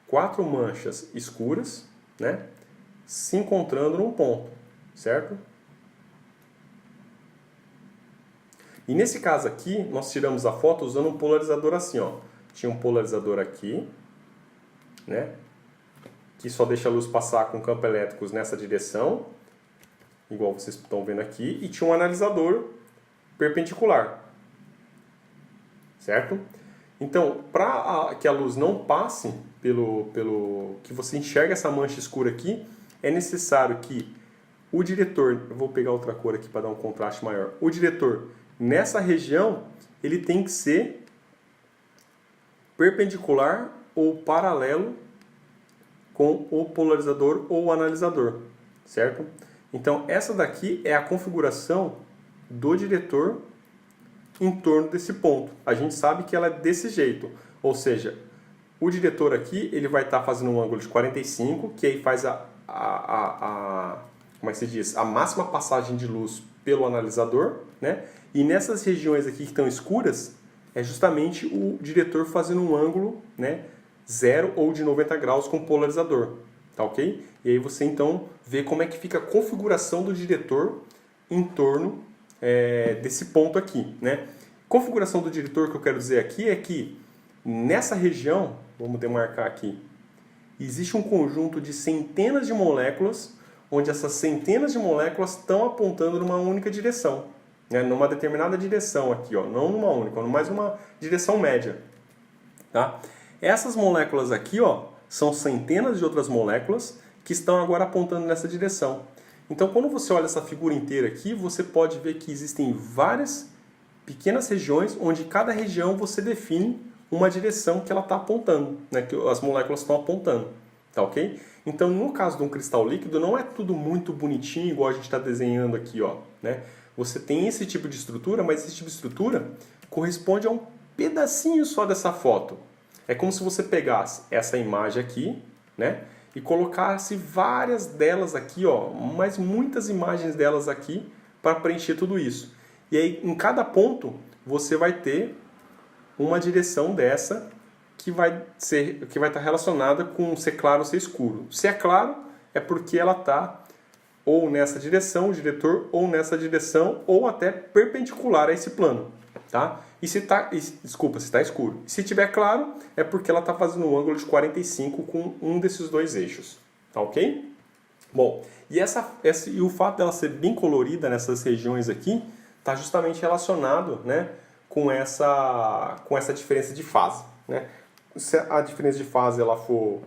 4 manchas escuras, né, se encontrando num ponto, certo? E nesse caso aqui, nós tiramos a foto usando um polarizador assim, ó. Tinha um polarizador aqui, né, que só deixa a luz passar com campos elétricos nessa direção, igual vocês estão vendo aqui, e tinha um analisador perpendicular, certo? Então, para que a luz não passe que você enxerga essa mancha escura aqui, é necessário que o diretor, eu vou pegar outra cor aqui para dar um contraste maior, o diretor nessa região, ele tem que ser perpendicular ou paralelo com o polarizador ou o analisador, certo? Então, essa daqui é a configuração do diretor em torno desse ponto. A gente sabe que ela é desse jeito, ou seja, o diretor aqui ele vai estar fazendo um ângulo de 45, que aí faz como é que se diz? A máxima passagem de luz pelo analisador, né? E nessas regiões aqui que estão escuras, é justamente o diretor fazendo um ângulo, né, 0 ou de 90 graus com o polarizador, tá ok? E aí você então vê como é que fica a configuração do diretor em torno desse ponto aqui, né? Configuração do diretor que eu quero dizer aqui é que nessa região, vamos demarcar aqui, existe um conjunto de centenas de moléculas, onde essas centenas de moléculas estão apontando numa única direção, né? Numa determinada direção aqui, ó, não numa única, mas uma direção média, tá? Essas moléculas aqui, ó, são centenas de outras moléculas que estão agora apontando nessa direção. Então, quando você olha essa figura inteira aqui, você pode ver que existem várias pequenas regiões, onde cada região você define uma direção que ela está apontando, né, que as moléculas estão apontando, tá ok? Então, no caso de um cristal líquido, não é tudo muito bonitinho, igual a gente está desenhando aqui, ó, né? Você tem esse tipo de estrutura, mas esse tipo de estrutura corresponde a um pedacinho só dessa foto. É como se você pegasse essa imagem aqui, né, e colocasse várias delas aqui, ó, mas muitas imagens delas aqui para preencher tudo isso. E aí, em cada ponto, você vai ter uma direção dessa que vai estar relacionada com ser claro ou ser escuro. Se é claro, é porque ela está ou nessa direção, o diretor, ou nessa direção, ou até perpendicular a esse plano, tá? E se está escuro. Se estiver claro, é porque ela está fazendo um ângulo de 45 com um desses dois eixos, tá ok? Bom, e o fato dela ser bem colorida nessas regiões aqui, está justamente relacionado, né, com essa diferença de fase, né? Se a diferença de fase ela for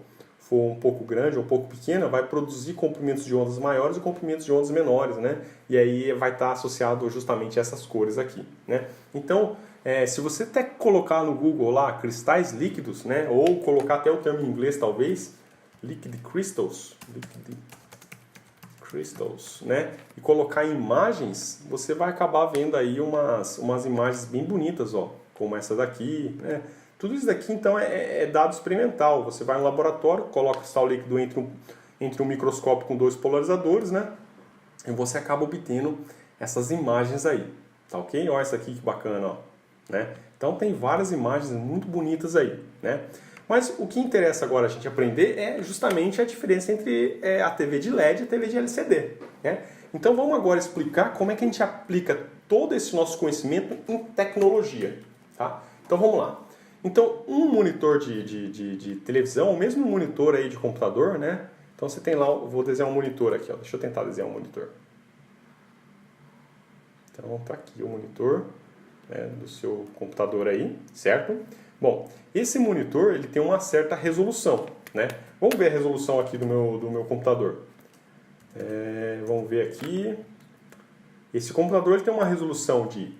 um pouco grande ou um pouco pequena, vai produzir comprimentos de ondas maiores e comprimentos de ondas menores, né? E aí vai estar associado justamente a essas cores aqui, né? Então, se você até colocar no Google lá cristais líquidos, né? Ou colocar até o termo em inglês talvez, liquid crystals, né? E colocar imagens, você vai acabar vendo aí umas imagens bem bonitas, ó, como essa daqui, né? Tudo isso daqui, então, é dado experimental. Você vai no laboratório, coloca o cristal líquido entre um microscópio com 2 polarizadores, né? E você acaba obtendo essas imagens aí, tá ok? Olha essa aqui que bacana, ó, né? Então tem várias imagens muito bonitas aí, né? Mas o que interessa agora a gente aprender é justamente a diferença entre a TV de LED e a TV de LCD, né? Então vamos agora explicar como é que a gente aplica todo esse nosso conhecimento em tecnologia, tá? Então vamos lá. Então um monitor de televisão, ou mesmo um monitor aí de computador, né? Então você tem lá, eu vou desenhar um monitor aqui, ó. Deixa eu tentar desenhar um monitor. Então tá aqui o monitor, né, do seu computador aí, certo? Bom, esse monitor ele tem uma certa resolução, né? Vamos ver a resolução aqui do meu computador. Vamos ver aqui. Esse computador ele tem uma resolução de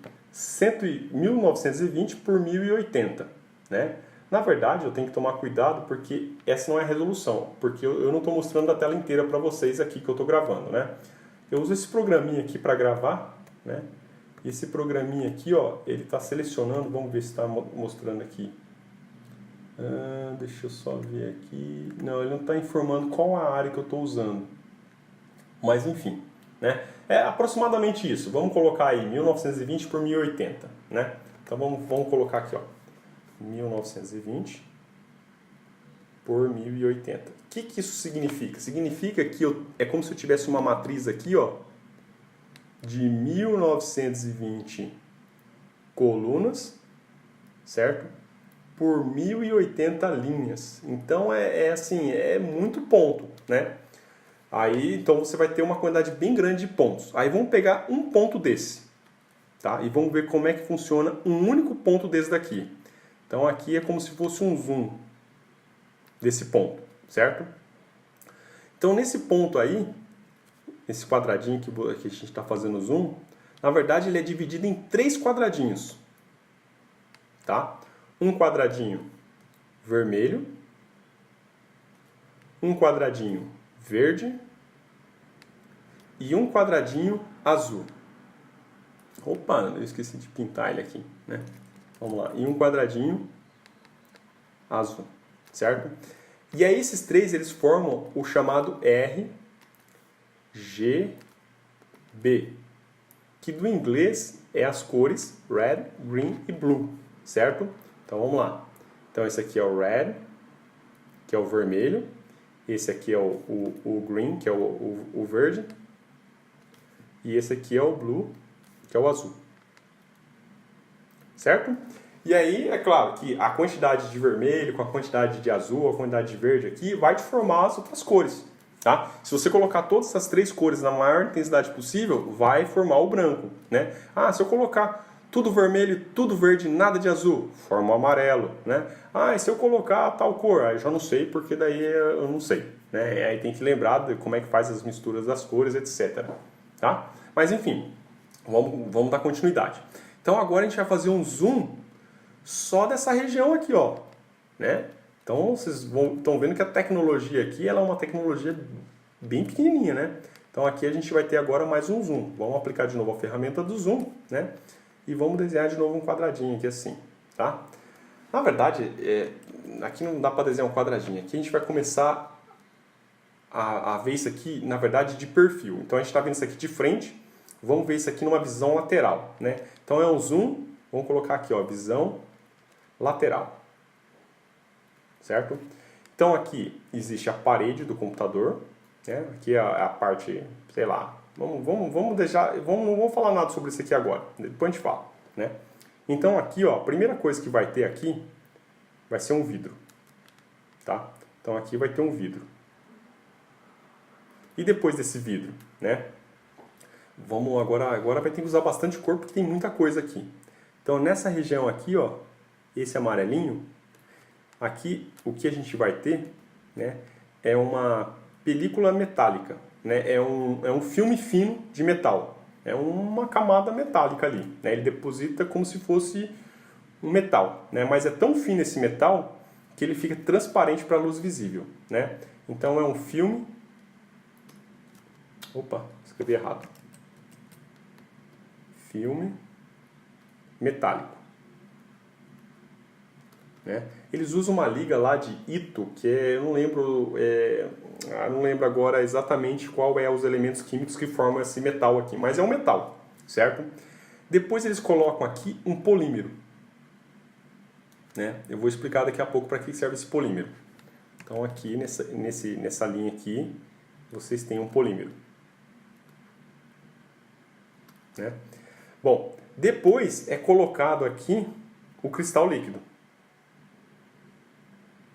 1920 por 1080, né? Na verdade, eu tenho que tomar cuidado porque essa não é a resolução, porque eu não estou mostrando a tela inteira para vocês aqui que eu estou gravando, né? Eu uso esse programinha aqui para gravar, né? E esse programinha aqui, ó, ele está selecionando, vamos ver se está mostrando aqui. Deixa eu só ver aqui. Não, ele não está informando qual a área que eu estou usando. Mas enfim, né? É aproximadamente isso. Vamos colocar aí 1920 por 1080, né? Então vamos colocar aqui, ó, 1920 por 1080. O que isso significa? Significa que é como se eu tivesse uma matriz aqui, ó, de 1920 colunas, certo? Por 1080 linhas. Então assim, é muito ponto, né? Aí então você vai ter uma quantidade bem grande de pontos. Aí vamos pegar um ponto desse, tá? E vamos ver como é que funciona um único ponto desse daqui. Então aqui é como se fosse um zoom desse ponto, certo? Então nesse ponto aí, esse quadradinho que a gente está fazendo zoom, na verdade ele é dividido em 3 quadradinhos, tá? Um quadradinho vermelho, um quadradinho verde e um quadradinho azul. Opa, eu esqueci de pintar ele aqui, né? Vamos lá, e um quadradinho azul, certo? E aí esses 3 eles formam o chamado RGB, que do inglês é as cores red, green e blue, certo? Então vamos lá. Então esse aqui é o red, que é o vermelho. Esse aqui é o green, que é o verde. E esse aqui é o blue, que é o azul. Certo? E aí, é claro que a quantidade de vermelho com a quantidade de azul, a quantidade de verde aqui, vai te formar as outras cores. Tá? Se você colocar todas essas 3 cores na maior intensidade possível, vai formar o branco, né? Ah, se eu colocar tudo vermelho, tudo verde, nada de azul, forma o amarelo, né? Ah, e se eu colocar tal cor? Aí já não sei, porque daí eu não sei, né? Aí tem que lembrar de como é que faz as misturas das cores, etc. Tá? Mas enfim, vamos dar continuidade. Então agora a gente vai fazer um zoom só dessa região aqui, ó, né? Então vocês estão vendo que a tecnologia aqui ela é uma tecnologia bem pequenininha, né? Então aqui a gente vai ter agora mais um zoom. Vamos aplicar de novo a ferramenta do zoom, né? E vamos desenhar de novo um quadradinho aqui assim, tá? Na verdade, aqui não dá para desenhar um quadradinho. Aqui a gente vai começar a ver isso aqui, na verdade, de perfil. Então a gente está vendo isso aqui de frente. Vamos ver isso aqui numa visão lateral, né? Então é um zoom. Vamos colocar aqui, ó, visão lateral. Certo? Então aqui existe a parede do computador, né? Aqui é a parte, sei lá, vamos deixar, não vamos falar nada sobre isso aqui agora, depois a gente fala, né? Então aqui, ó, a primeira coisa que vai ter aqui vai ser um vidro, tá? Então aqui vai ter um vidro. E depois desse vidro, né? Vamos agora vai ter que usar bastante cor porque tem muita coisa aqui. Então nessa região aqui, ó, esse amarelinho, aqui o que a gente vai ter, né, é uma película metálica, né, é um filme fino de metal, é uma camada metálica ali, né, ele deposita como se fosse um metal, né, mas é tão fino esse metal que ele fica transparente para a luz visível, né. Então é um filme, opa, escrevi errado, filme metálico, né? Eles usam uma liga lá de Ito, que eu não lembro agora exatamente qual é os elementos químicos que formam esse metal aqui, mas é um metal, certo? Depois eles colocam aqui um polímero, né? Eu vou explicar daqui a pouco para que serve esse polímero. Então aqui nessa linha aqui, vocês têm um polímero, né? Bom, depois é colocado aqui o cristal líquido.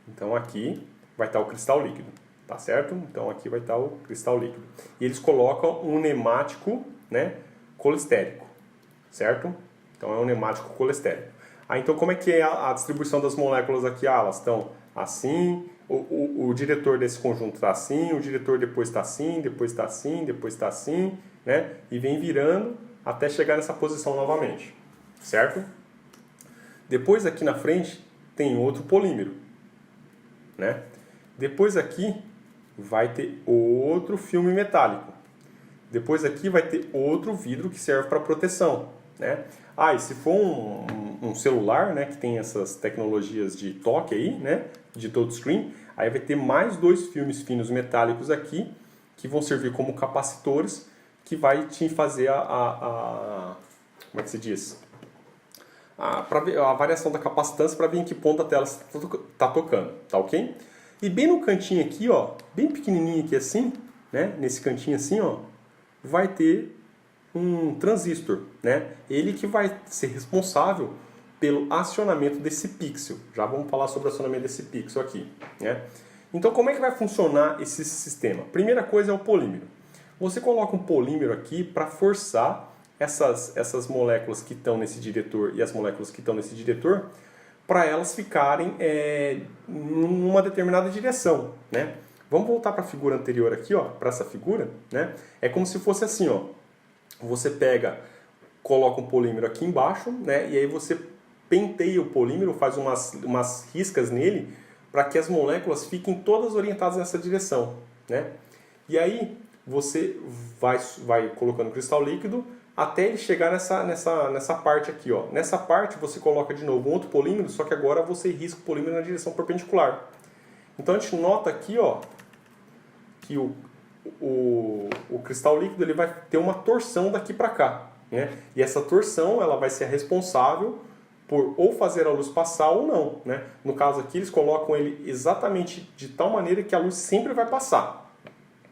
Então aqui vai estar o cristal líquido, tá certo? Então aqui vai estar o cristal líquido. E eles colocam um neumático, né, colestérico, certo? Então é um neumático colestérico. Então como é que é a distribuição das moléculas aqui? Elas estão assim, o diretor desse conjunto está assim, o diretor depois está assim, depois está assim, depois está assim, né? E vem virando até chegar nessa posição novamente, certo? Depois aqui na frente tem outro polímero, né? Depois aqui vai ter outro filme metálico. Depois aqui vai ter outro vidro que serve para proteção, né? E se for um celular, né, que tem essas tecnologias de toque aí, né, de touchscreen, aí vai ter mais 2 filmes finos metálicos aqui que vão servir como capacitores, que vai te fazer como é que se diz? A variação da capacitância para ver em que ponto a tela está tocando, tá ok? E bem no cantinho aqui, ó, bem pequenininho aqui assim, né, nesse cantinho assim, ó, vai ter um transistor, né? Ele que vai ser responsável pelo acionamento desse pixel. Já vamos falar sobre o acionamento desse pixel aqui, né? Então, como é que vai funcionar esse sistema? Primeira coisa é o polímero. Você coloca um polímero aqui para forçar essas moléculas que estão nesse diretor e as moléculas que estão nesse diretor para elas ficarem numa determinada direção, né? Vamos voltar para a figura anterior aqui, ó, para essa figura, né? É como se fosse assim, ó. Você coloca um polímero aqui embaixo, né? E aí você penteia o polímero, faz umas riscas nele para que as moléculas fiquem todas orientadas nessa direção, né? E aí você vai colocando cristal líquido até ele chegar nessa parte aqui, ó. Nessa parte você coloca de novo um outro polímero, só que agora você risca o polímero na direção perpendicular. Então a gente nota aqui, ó, que o cristal líquido ele vai ter uma torção daqui para cá, né? E essa torção ela vai ser responsável por ou fazer a luz passar ou não, né? No caso aqui eles colocam ele exatamente de tal maneira que a luz sempre vai passar,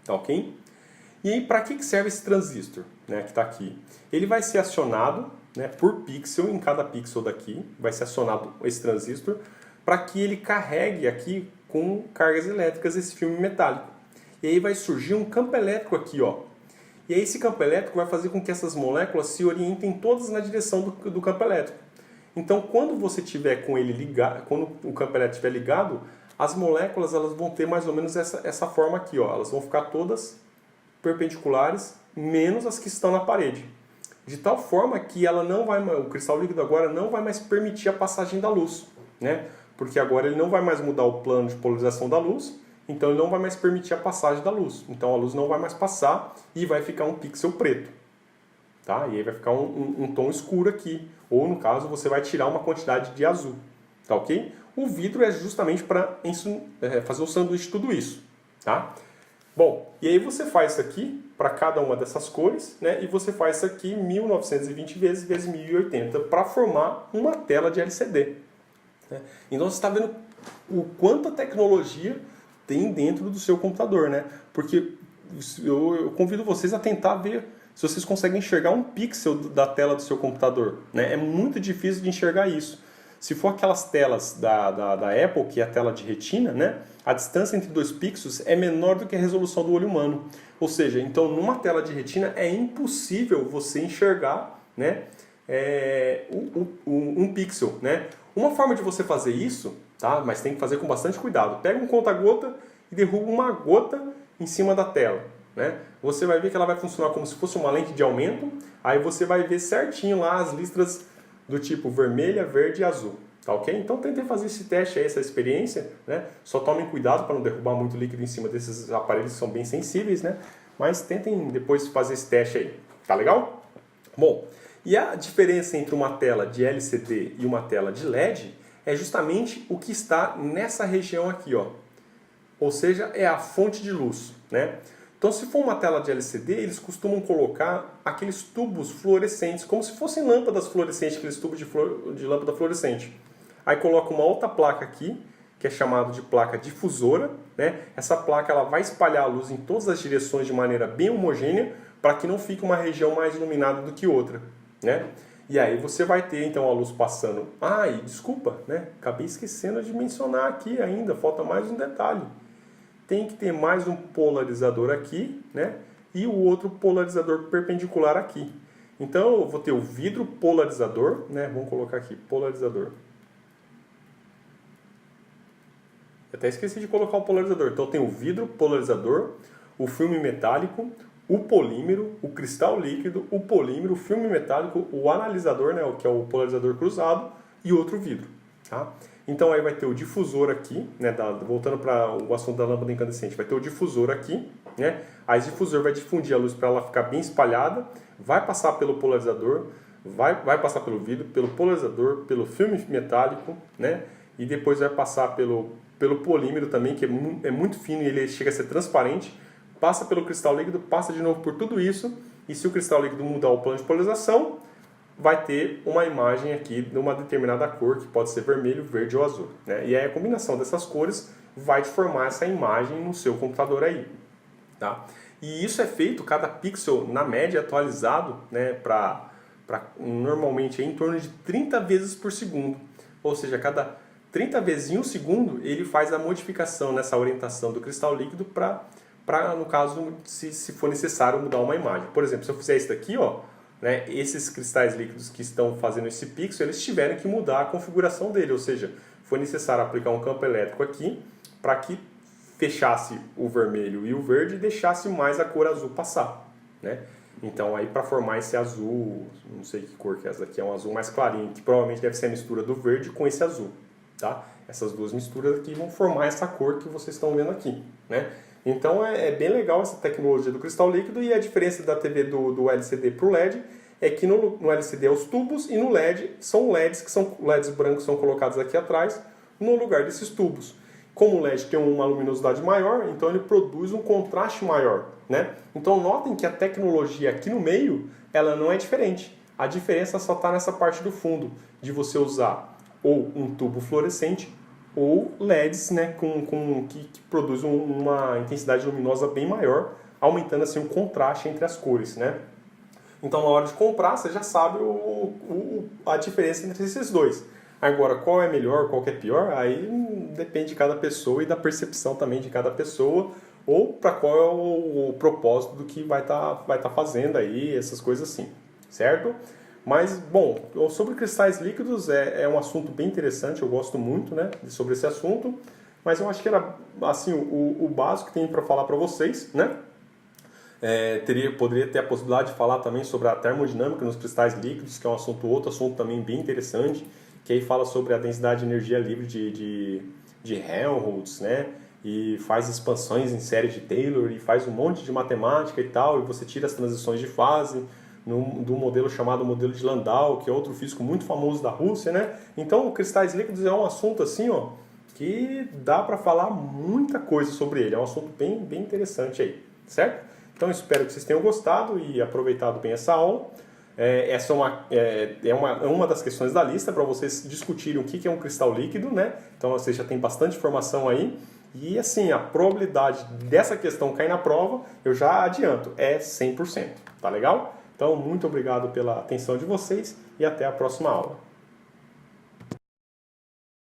tá ok? E aí para que serve esse transistor, né, que está aqui? Ele vai ser acionado, né, por pixel, em cada pixel daqui vai ser acionado esse transistor para que ele carregue aqui com cargas elétricas esse filme metálico. E aí vai surgir um campo elétrico aqui, ó. E aí esse campo elétrico vai fazer com que essas moléculas se orientem todas na direção do campo elétrico. Então, quando você tiver com ele ligado, quando o campo elétrico estiver ligado, as moléculas elas vão ter mais ou menos essa forma aqui, ó. Elas vão ficar todas perpendiculares, menos as que estão na parede. De tal forma que o cristal líquido agora não vai mais permitir a passagem da luz, né? Porque agora ele não vai mais mudar o plano de polarização da luz, então ele não vai mais permitir a passagem da luz. Então a luz não vai mais passar e vai ficar um pixel preto. Tá? E aí vai ficar um tom escuro aqui. Ou no caso você vai tirar uma quantidade de azul. Tá ok? O vidro é justamente para fazer o sanduíche de tudo isso. Tá? Bom, e aí você faz isso aqui para cada uma dessas cores, né? E você faz isso aqui 1920 vezes 1080 para formar uma tela de LCD. Né? Então você está vendo o quanto a tecnologia tem dentro do seu computador, né? Porque eu convido vocês a tentar ver se vocês conseguem enxergar um pixel da tela do seu computador, né? É muito difícil de enxergar isso. Se for aquelas telas da Apple, que é a tela de retina, né? A distância entre 2 pixels é menor do que a resolução do olho humano. Ou seja, então numa tela de retina é impossível você enxergar, né, um pixel, né? Uma forma de você fazer isso, tá? Mas tem que fazer com bastante cuidado. Pega um conta-gota e derruba uma gota em cima da tela, né? Você vai ver que ela vai funcionar como se fosse uma lente de aumento. Aí você vai ver certinho lá as listras do tipo vermelha, verde e azul. Tá ok? Então tentem fazer esse teste aí, essa experiência, né? Só tomem cuidado para não derrubar muito líquido em cima desses aparelhos que são bem sensíveis, né? Mas tentem depois fazer esse teste aí. Tá legal? Bom, e a diferença entre uma tela de LCD e uma tela de LED é justamente o que está nessa região aqui, ó. Ou seja, é a fonte de luz, né? Então, se for uma tela de LCD, eles costumam colocar aqueles tubos fluorescentes, como se fossem lâmpadas fluorescentes, aqueles tubos de lâmpada fluorescente. Aí coloca uma outra placa aqui, que é chamada de placa difusora, né? Essa placa ela vai espalhar a luz em todas as direções de maneira bem homogênea, para que não fique uma região mais iluminada do que outra, né? E aí você vai ter então a luz passando. Ah, e desculpa, né? Acabei esquecendo de mencionar aqui ainda, falta mais um detalhe. Tem que ter mais um polarizador aqui, né? E o outro polarizador perpendicular aqui. Então eu vou ter o vidro polarizador, né? Vamos colocar aqui, polarizador. Eu até esqueci de colocar o polarizador. Então tem o vidro polarizador, o filme metálico, o polímero, o cristal líquido, o polímero, o filme metálico, o analisador, né? Que é o polarizador cruzado, e outro vidro. Tá? Então aí vai ter o difusor aqui, né, voltando para o assunto da lâmpada incandescente, vai ter o difusor aqui, né? Aí o difusor vai difundir a luz para ela ficar bem espalhada, vai passar pelo polarizador, vai passar pelo vidro, pelo polarizador, pelo filme metálico, né? E depois vai passar pelo polímero também, que é muito fino e ele chega a ser transparente, passa pelo cristal líquido, passa de novo por tudo isso, e se o cristal líquido mudar o plano de polarização, vai ter uma imagem aqui de uma determinada cor, que pode ser vermelho, verde ou azul, né? E aí a combinação dessas cores vai te formar essa imagem no seu computador aí, tá? E isso é feito, cada pixel, na média, atualizado, né, normalmente em torno de 30 vezes por segundo. Ou seja, cada 30 vezes em um segundo, ele faz a modificação nessa orientação do cristal líquido para, no caso, se for necessário mudar uma imagem. Por exemplo, se eu fizer isso daqui, ó, né, esses cristais líquidos que estão fazendo esse pixel, eles tiveram que mudar a configuração dele, ou seja, foi necessário aplicar um campo elétrico aqui para que fechasse o vermelho e o verde e deixasse mais a cor azul passar, né? Então aí para formar esse azul, não sei que cor que é essa daqui, é um azul mais clarinho, que provavelmente deve ser a mistura do verde com esse azul, tá? Essas duas misturas aqui vão formar essa cor que vocês estão vendo aqui, né? Então é bem legal essa tecnologia do cristal líquido, e a diferença da TV do LCD para o LED é que no LCD é os tubos e no LED são LEDs, que são LEDs brancos, são colocados aqui atrás no lugar desses tubos. Como o LED tem uma luminosidade maior, então ele produz um contraste maior, né? Então notem que a tecnologia aqui no meio, ela não é diferente. A diferença só está nessa parte do fundo, de você usar ou um tubo fluorescente ou LEDs, né, que produz uma intensidade luminosa bem maior, aumentando assim o contraste entre as cores, né? Então na hora de comprar você já sabe a diferença entre esses dois. Agora, qual é melhor, qual que é pior, aí depende de cada pessoa e da percepção também de cada pessoa, ou para qual é o propósito do que vai tá fazendo aí, essas coisas assim, certo? Mas, bom, sobre cristais líquidos é um assunto bem interessante, eu gosto muito, né, sobre esse assunto, mas eu acho que era assim, o básico que tem para falar para vocês, né? Poderia ter a possibilidade de falar também sobre a termodinâmica nos cristais líquidos, que é outro assunto também bem interessante, que aí fala sobre a densidade de energia livre de Helmholtz, né? E faz expansões em série de Taylor, e faz um monte de matemática e tal, e você tira as transições de fase do modelo chamado modelo de Landau, que é outro físico muito famoso da Rússia, né? Então, cristais líquidos é um assunto assim, ó, que dá para falar muita coisa sobre ele, é um assunto bem interessante aí, certo? Então, espero que vocês tenham gostado e aproveitado bem essa aula. Essa é uma das questões da lista para vocês discutirem o que é um cristal líquido, né? Então vocês já têm bastante informação aí. E assim, a probabilidade dessa questão cair na prova, eu já adianto, é 100%. Tá legal? Então, muito obrigado pela atenção de vocês e até a próxima aula.